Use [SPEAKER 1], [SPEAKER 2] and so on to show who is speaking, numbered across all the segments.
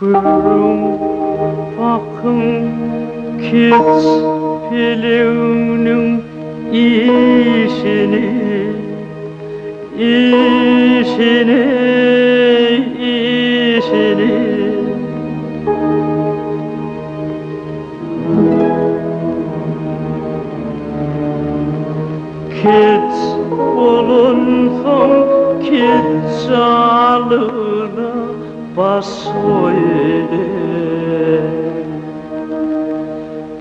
[SPEAKER 1] Görüm bakın kecpelek-Annaberdi'nin işini, işini. Kec olunsan kec alına bas öyle.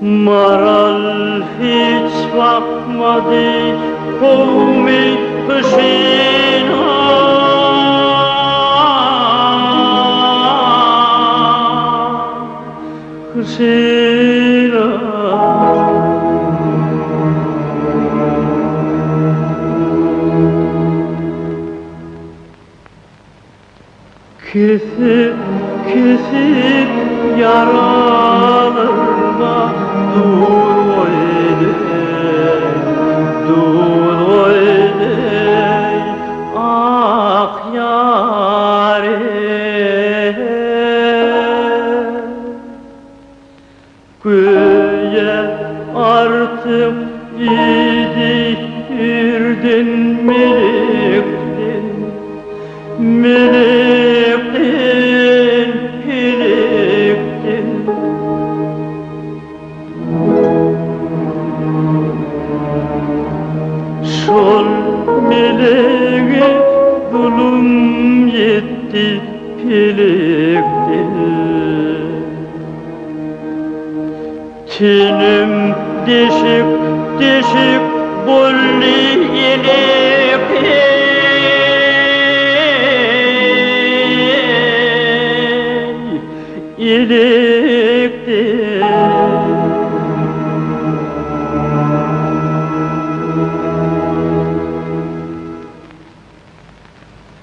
[SPEAKER 1] Maral hiç bakmadı kovmi kışına. Kışına. Kesip kesip yaralarıma dur oynay, ah yârim. Göğe artık yedirdin melektin, melektin. Şol meleğe zulüm yetti pelektin. Tenim deşik deşik bolly yelekte.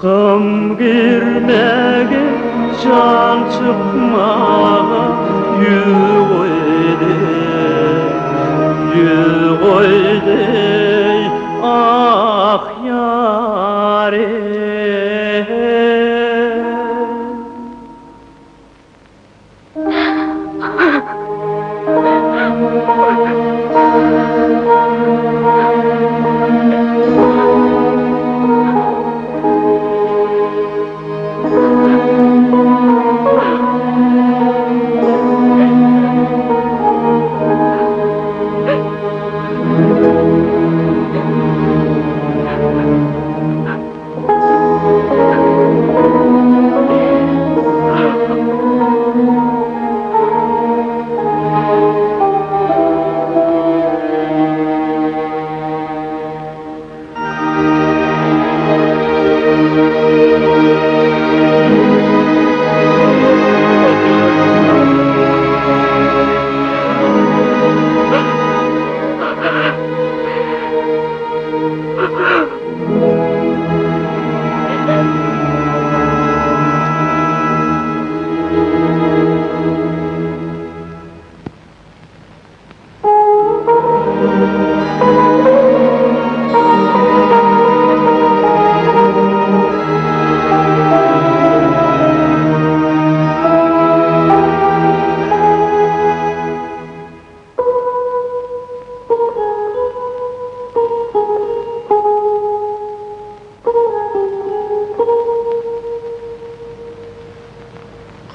[SPEAKER 1] Gam girmege can çıkmaga yürü oynay, ah yârim.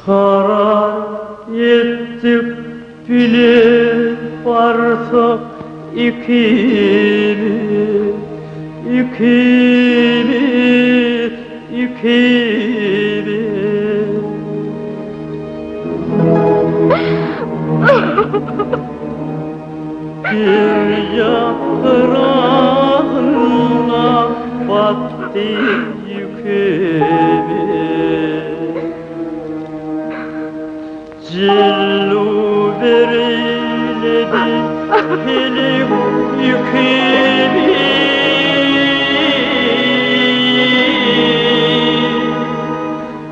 [SPEAKER 1] Karar ettik bile varsak ikimiz, ikimiz, ikimiz. Bir yaprağına battı yükümüz. Cillu verildi pelek yükümüz,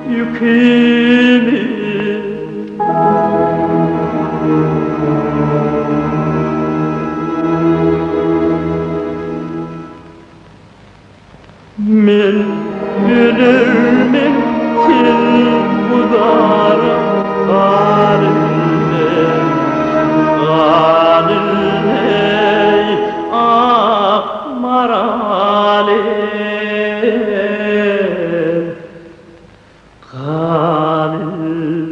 [SPEAKER 1] yükümüz. Men ölürmen til budara Maksatymyz